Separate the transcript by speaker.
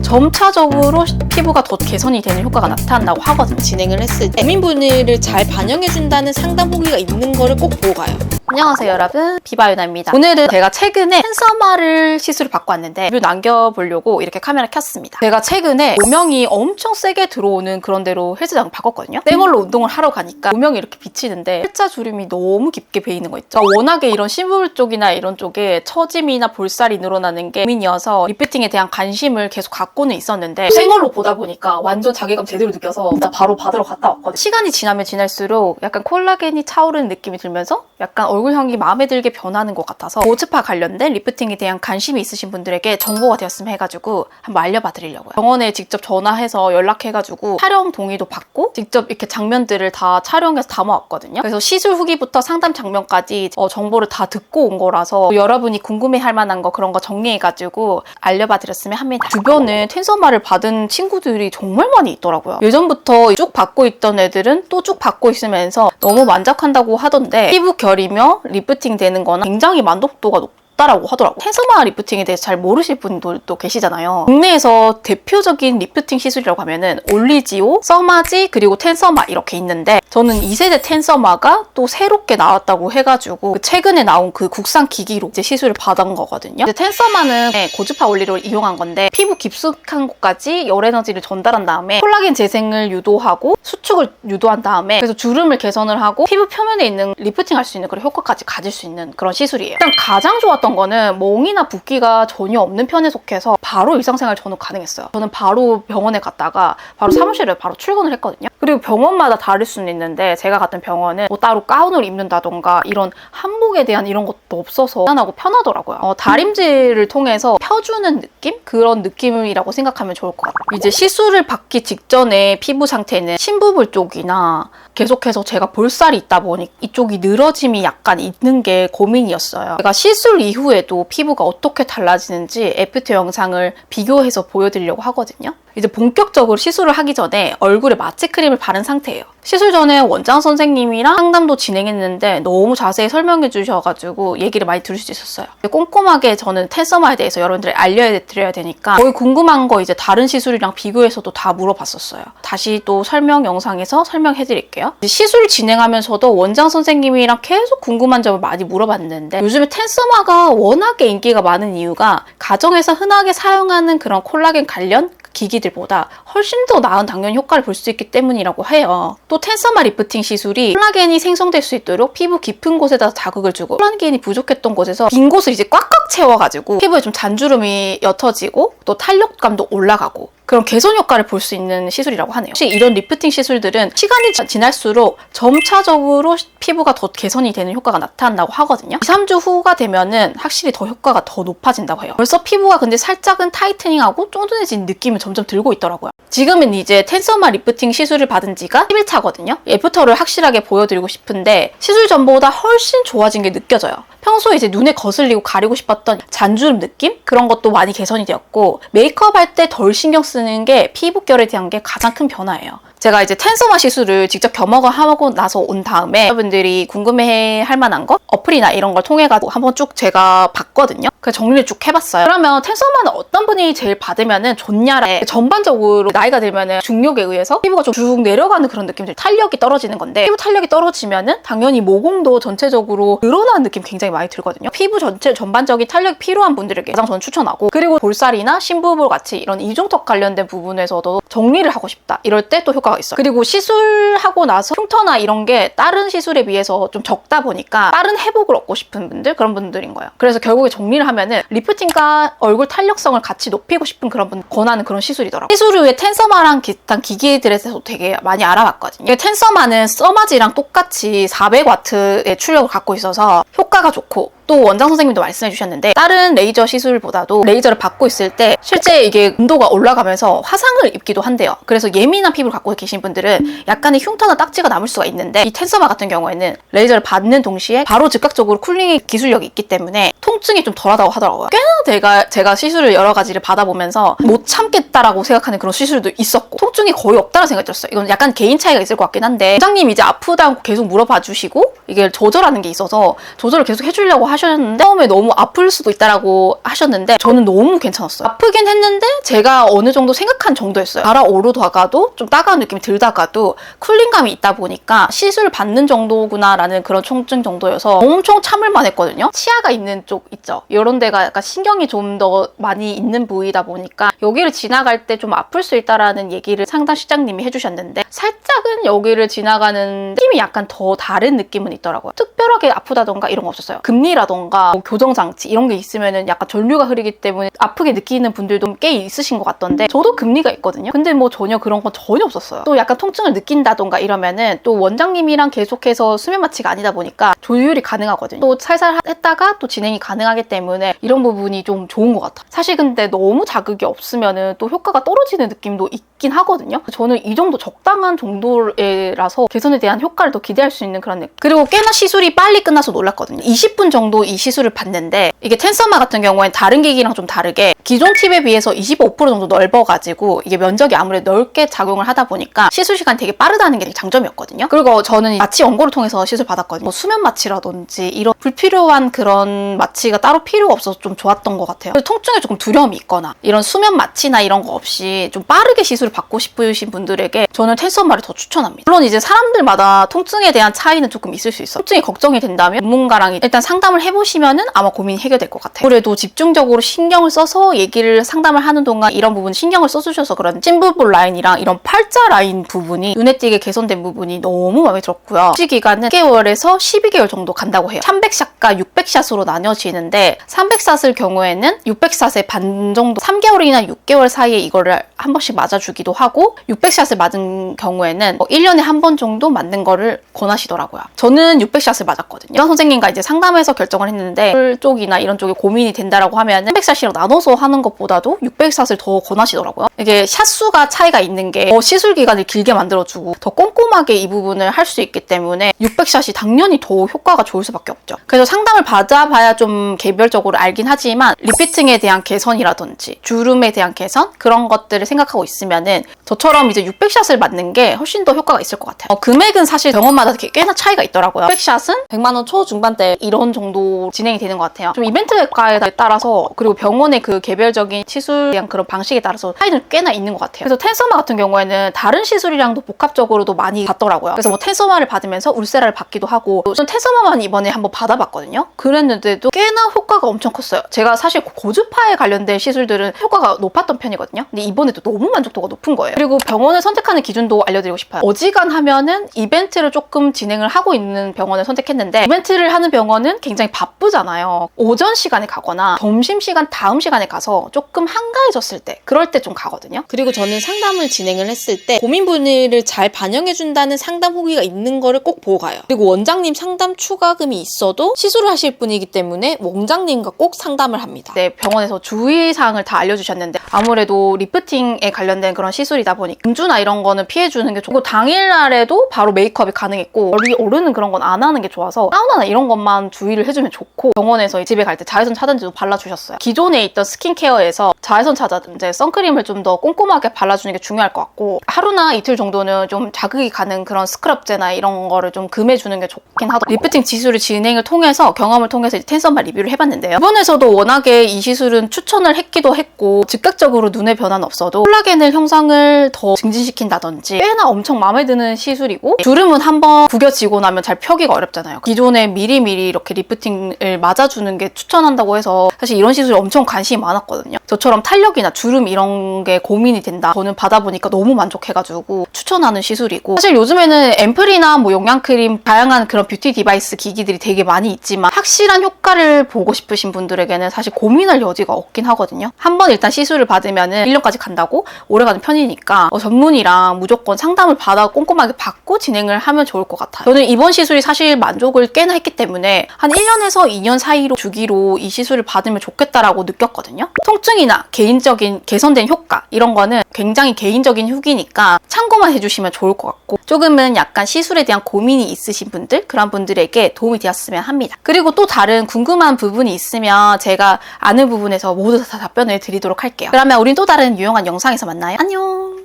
Speaker 1: 점차적으로 피부가 더 개선이 되는 효과가 나타난다고 하거든요.
Speaker 2: 진행을 했을 때 고민분을 잘 반영해준다는 상담 후기가 있는 거를 꼭 보고 가요.
Speaker 1: 안녕하세요 여러분, 비바유나입니다. 오늘은 제가 최근에 텐서마를 시술을 받고 왔는데 리뷰 남겨보려고 이렇게 카메라 켰습니다. 제가 최근에 조명이 엄청 세게 들어오는 그런 데로 헬스장을 바꿨거든요. 쌩얼로 운동을 하러 가니까 조명이 이렇게 비치는데 팔자주름이 너무 깊게 베이는 거 있죠. 워낙에 이런 신부물 쪽이나 이런 쪽에 처짐이나 볼살이 늘어나는 게 고민이어서 리프팅에 대한 관심을 계속 갖고는 있었는데 쌩얼로 보다 보니까 완전 자괴감 제대로 느껴서 나 바로 받으러 갔다 왔거든요. 시간이 지나면 지날수록 약간 콜라겐이 차오르는 느낌이 들면서 약간 얼굴형이 마음에 들게 변하는 것 같아서 고주파 관련된 리프팅에 대한 관심이 있으신 분들에게 정보가 되었으면 해가지고 한번 알려봐 드리려고요. 병원에 직접 전화해서 연락해가지고 촬영 동의도 받고 직접 이렇게 장면들을 다 촬영해서 담아왔거든요. 그래서 시술 후기부터 상담 장면까지 정보를 다 듣고 온 거라서 여러분이 궁금해할 만한 거 그런 거 정리해가지고 알려봐 드렸으면 합니다. 주변에 텐서마를 받은 친구들이 정말 많이 있더라고요. 예전부터 쭉 받고 있던 애들은 또 쭉 받고 있으면서 너무 만족한다고 하던데 피부 결이며 리프팅 되는 거는 굉장히 만족도가 높다라고 하더라고요. 텐서마 리프팅에 대해서 잘 모르실 분들도 계시잖아요. 국내에서 대표적인 리프팅 시술이라고 하면은 올리지오, 써마지, 그리고 텐서마 이렇게 있는데 저는 2세대 텐서마가 또 새롭게 나왔다고 해가지고 최근에 나온 그 국산 기기로 이제 시술을 받은 거거든요. 이제 텐서마는 고주파 원리를 이용한 건데 피부 깊숙한 곳까지 열 에너지를 전달한 다음에 콜라겐 재생을 유도하고 수축을 유도한 다음에 그래서 주름을 개선을 하고 피부 표면에 있는 리프팅할 수 있는 그런 효과까지 가질 수 있는 그런 시술이에요. 일단 가장 좋았던 거는 멍이나 붓기가 전혀 없는 편에 속해서 바로 일상생활 저는 가능했어요. 저는 바로 병원에 갔다가 바로 사무실에 바로 출근을 했거든요. 그리고 병원마다 다를 수는 있는데 제가 갔던 병원은 뭐 따로 가운을 입는다던가 이런 한복에 대한 이런 것도 없어서 편하고 편하더라고요. 다림질을 통해서 펴주는 느낌? 그런 느낌이라고 생각하면 좋을 것 같아요. 이제 시술을 받기 직전에 피부 상태는 심부볼 쪽이나 계속해서 제가 볼살이 있다 보니 이쪽이 늘어짐이 약간 있는 게 고민이었어요. 제가 시술 이후에도 피부가 어떻게 달라지는지 애프터 영상을 비교해서 보여드리려고 하거든요. 이제 본격적으로 시술을 하기 전에 얼굴에 마취크림을 바른 상태예요. 시술 전에 원장 선생님이랑 상담도 진행했는데 너무 자세히 설명해 주셔가지고 얘기를 많이 들을 수 있었어요. 꼼꼼하게 저는 텐서마에 대해서 여러분들이 알려드려야 되니까 거의 궁금한 거 이제 다른 시술이랑 비교해서도 다 물어봤었어요. 다시 또 설명 영상에서 설명해 드릴게요. 시술 진행하면서도 원장 선생님이랑 계속 궁금한 점을 많이 물어봤는데 요즘에 텐서마가 워낙에 인기가 많은 이유가 가정에서 흔하게 사용하는 그런 콜라겐 관련 기기들보다 훨씬 더 나은 당연 효과를 볼 수 있기 때문이라고 해요. 또 텐서마 리프팅 시술이 콜라겐이 생성될 수 있도록 피부 깊은 곳에다 자극을 주고 콜라겐이 부족했던 곳에서 빈 곳을 이제 꽉꽉 채워가지고 피부에 좀 잔주름이 옅어지고 또 탄력감도 올라가고 그런 개선 효과를 볼 수 있는 시술이라고 하네요. 혹시 이런 리프팅 시술들은 시간이 지날수록 점차적으로 피부가 더 개선이 되는 효과가 나타난다고 하거든요. 2, 3주 후가 되면은 확실히 더 효과가 더 높아진다고 해요. 벌써 피부가 근데 살짝은 타이트닝하고 쫀쫀해진 느낌을 점점 들고 있더라고요. 지금은 이제 텐서마 리프팅 시술을 받은 지가 10일차거든요. 애프터를 확실하게 보여드리고 싶은데 시술 전보다 훨씬 좋아진 게 느껴져요. 평소에 이제 눈에 거슬리고 가리고 싶었던 잔주름 느낌? 그런 것도 많이 개선이 되었고 메이크업 할 때 덜 신경 쓰는 게 피부결에 대한 게 가장 큰 변화예요. 제가 이제 텐서마 시술을 직접 경험하고 나서 온 다음에 여러분들이 궁금해 할 만한 거? 어플이나 이런 걸 통해가지고 한번 쭉 제가 봤거든요. 그래서 정리를 쭉 해봤어요. 그러면 텐서마는 어떤 분이 제일 받으면 좋냐라 전반적으로 나이가 들면은 중력에 의해서 피부가 좀 쭉 내려가는 그런 느낌들 탄력이 떨어지는 건데 피부 탄력이 떨어지면은 당연히 모공도 전체적으로 늘어나는 느낌 굉장히 많이 들거든요. 피부 전체 전반적인 탄력이 필요한 분들에게 가장 저는 추천하고 그리고 볼살이나 심부볼 같이 이런 이중턱 관련된 부분에서도 정리를 하고 싶다 이럴 때 또 효과가 있어요. 그리고 시술하고 나서 흉터나 이런 게 다른 시술에 비해서 좀 적다 보니까 빠른 회복을 얻고 싶은 분들 그런 분들인 거예요. 그래서 결국에 정리를 하면은 리프팅과 얼굴 탄력성을 같이 높이고 싶은 그런 분 권하는 그런 시술이더라고요. 시술 후에 텐서마랑 비슷한 기기들에 대해서 되게 많이 알아봤거든요. 텐서마는 써마지랑 똑같이 400W의 출력을 갖고 있어서 효과가 좋고 또 원장 선생님도 말씀해 주셨는데 다른 레이저 시술보다도 레이저를 받고 있을 때 실제 이게 온도가 올라가면서 화상을 입기도 한대요. 그래서 예민한 피부를 갖고 계신 분들은 약간의 흉터나 딱지가 남을 수가 있는데 이 텐서마 같은 경우에는 레이저를 받는 동시에 바로 즉각적으로 쿨링의 기술력이 있기 때문에 통증이 좀 덜하다고 하더라고요. 꽤나 제가 시술을 여러 가지를 받아보면서 못 참겠다라고 생각하는 그런 시술도 있었고 통증이 거의 없다는 생각이 들었어요. 이건 약간 개인 차이가 있을 것 같긴 한데 원장님이 이제 아프다고 계속 물어봐 주시고 이게 조절하는 게 있어서 조절을 계속 해주려고 하셨는데 처음에 너무 아플 수도 있다라고 하셨는데 저는 너무 괜찮았어요. 아프긴 했는데 제가 어느 정도 생각한 정도였어요. 달아오르다가도 좀 따가운 느낌이 들다가도 쿨링감이 있다 보니까 시술을 받는 정도구나라는 그런 통증 정도여서 엄청 참을만 했거든요. 치아가 있는 쪽 있죠. 이런 데가 약간 신경이 좀 더 많이 있는 부위다 보니까 여기를 지나갈 때 좀 아플 수 있다라는 얘기를 상담 실장님이 해주셨는데 살짝은 여기를 지나가는 느낌이 약간 더 다른 느낌은 있더라고요. 특별하게 아프다던가 이런 거 없었어요. 금리라던가 뭐 교정장치 이런 게 있으면은 약간 전류가 흐르기 때문에 아프게 느끼는 분들도 꽤 있으신 것 같던데 저도 금리가 있거든요. 근데 뭐 전혀 그런 건 전혀 없었어요. 또 약간 통증을 느낀다던가 이러면은 또 원장님이랑 계속해서 수면 마취가 아니다 보니까 조율이 가능하거든요. 또 살살 했다가 또 진행이 가능하기 때문에 이런 부분이 좀 좋은 것 같아요. 사실 근데 너무 자극이 없으면은 또 효과가 떨어지는 느낌도 있긴 하거든요. 저는 이 정도 적당한 정도라서 개선에 대한 효과를 더 기대할 수 있는 그런 느낌. 그리고 꽤나 시술이 빨리 끝나서 놀랐거든요. 20분 정도 이 시술을 받는데 이게 텐서마 같은 경우엔 다른 기기랑 좀 다르게 기존 팁에 비해서 25% 정도 넓어가지고 이게 면적이 아무래도 넓게 작용을 하다 보니까 시술 시간이 되게 빠르다는 게 되게 장점이었거든요. 그리고 저는 마취 연고를 통해서 시술 받았거든요. 뭐 수면 마취라든지 이런 불필요한 그런 마취가 따로 필요가 없어서 좀 좋았던 것 같아요. 통증에 조금 두려움이 있거나 이런 수면 마취나 이런 거 없이 좀 빠르게 시술을 받고 싶으신 분들에게 저는 텐서마를 더 추천합니다. 물론 이제 사람들마다 통증에 대한 차이는 조금 있을 수 있어요. 통증이 걱정이 된다면 전문가랑 일단 상담을 해보시면은 아마 고민이 해결될 것 같아요. 그래도 집중적으로 신경을 써서 얘기를 상담을 하는 동안 이런 부분 신경을 써주셔서 그런 찐부분 라인이랑 이런 팔자 라인 부분이 눈에 띄게 개선된 부분이 너무 마음에 들었고요. 시기간은 6개월에서 12개월 정도 간다고 해요. 300샷과 600샷으로 나뉘어지는데 300샷을 경우에는 600샷의 반 정도 3개월이나 6개월 사이에 이거를 한 번씩 맞아주기도 하고 600샷을 맞은 경우에는 1년에 한 번 정도 맞는 거를 권하시더라고요. 저는 600샷을 맞았거든요. 선생님과 이제 상담해서 결정을 했는데 술 쪽이나 이런 쪽에 고민이 된다라고 하면 300샷이랑 나눠서 하는 것보다도 600샷을 더 권하시더라고요. 이게 샷수가 차이가 있는 게 시술 기간을 길게 만들어주고 더 꼼꼼하게 이 부분을 할 수 있기 때문에 600샷이 당연히 더 효과가 좋을 수밖에 없죠. 그래서 상담을 받아봐야 좀 개별적으로 알긴 하지만 리피팅에 대한 개선이라든지 주름에 대한 개선 그런 것들을 생각하고 있으면은 저처럼 이제 600샷을 맞는 게 훨씬 더 효과가 있을 것 같아요. 금액은 사실 병원마다 꽤나 차이가 있더라고요. 600샷은 100만 원 초중반대 이런 정도 진행이 되는 것 같아요. 좀 이벤트가에 따라서 그리고 병원의 그 개별적인 시술에 대한 그런 방식에 따라서 차이는 꽤나 있는 것 같아요. 그래서 텐서마 같은 경우에는 다른 시술이랑도 복합적으로도 많이 받더라고요. 그래서 뭐 텐서마를 받으면서 울세라를 받기도 하고 저는 텐서마만 이번에 한번 받아봤거든요. 그랬는데도 꽤나 효과가 엄청 컸어요. 제가 사실 고주파에 관련된 시술들은 효과가 높았던 편이거든요. 근데 이번에도 너무 만족도가 높은 거예요. 그리고 병원을 선택하는 기준도 알려드리고 싶어요. 어지간하면은 이벤트를 조금 진행을 하고 있는 병원을 선택했는데 이벤트를 하는 병원은 굉장히 바쁘잖아요. 오전 시간에 가거나 점심시간 다음 시간에 가서 조금 한가해졌을 때 그럴 때 좀 가거든요.
Speaker 2: 그리고 저는 상담을 진행을 했을 때 고민 분야를 잘 반영해준다는 상담 후기가 있는 거를 꼭 보고 가요. 그리고 원장님 상담 추가금이 있어도 시술을 하실 분이기 때문에 원장님과 꼭 상담을 합니다.
Speaker 1: 네, 병원에서 주의사항을 다 알려주셨는데 아무래도 리프팅에 관련된 그런 시술이다 보니 음주나 이런 거는 피해주는 게 좋고 당일날에도 바로 메이크업이 가능했고 열이 오르는 그런 건 안 하는 게 좋아서 사우나나 이런 것만 주의를 해주면 좋고 병원에서 집에 갈 때 자외선 차단제도 발라주셨어요. 기존에 있던 스킨케어에서 자외선 차단제 선크림을 좀 더 꼼꼼하게 발라주는 게 중요할 것 같고 하루나 이틀 정도는 좀 자극이 가는 그런 스크럽제나 이런 거를 좀 금해주는 게 좋긴 하더라고요. 리프팅 시술을 진행을 통해서 경험을 통해서 텐서마 리뷰를 해봤는데요. 이번에서도 워낙에 이 시술은 추천을 했기도 했고 즉각적으로 눈의 변화는 없어도 콜라겐을 형성을 더 증진시킨다든지 꽤나 엄청 마음에 드는 시술이고 주름은 한번 구겨지고 나면 잘 펴기가 어렵잖아요. 기존에 미리미리 이렇게 리프팅을 맞아주는 게 추천한다고 해서 사실 이런 시술에 엄청 관심이 많았거든요. 저처럼 탄력이나 주름 이런 게 고민이 된다. 저는 받아보니까 너무 만족해가지고 추천하는 시술이고 사실 요즘에는 앰플이나 뭐 영양크림 다양한 그런 뷰티 디바이스 기기들이 되게 많이 있지만 확실한 효과를 보고 싶으신 분들에게는 사실 고민할 여지가 없긴 하거든요. 한번 일단 시술을 받으면은 1년까지 간다고 오래가는 편이니까 전문의랑 무조건 상담을 받아 꼼꼼하게 받고 진행을 하면 좋을 것 같아요. 저는 이번 시술이 사실 만족을 꽤나 했기 때문에 한 1년에서 2년 사이로 주기로 이 시술을 받으면 좋겠다라고 느꼈거든요. 통증이나 개인적인 개선된 효과 이런 거는 굉장히 개인적인 후기니까 참고만 해주시면 좋을 것 같고 조금은 약간 시술에 대한 고민이 있으신 분들 그런 분들에게 도움이 되었으면 합니다. 그리고 또 다른 궁금한 부분이 있으면 제가 아는 부분에서 모두 다 답변을 드리도록 할게요. 그러면 우린 또 다른 유용한 영상에서 만나요. 안녕.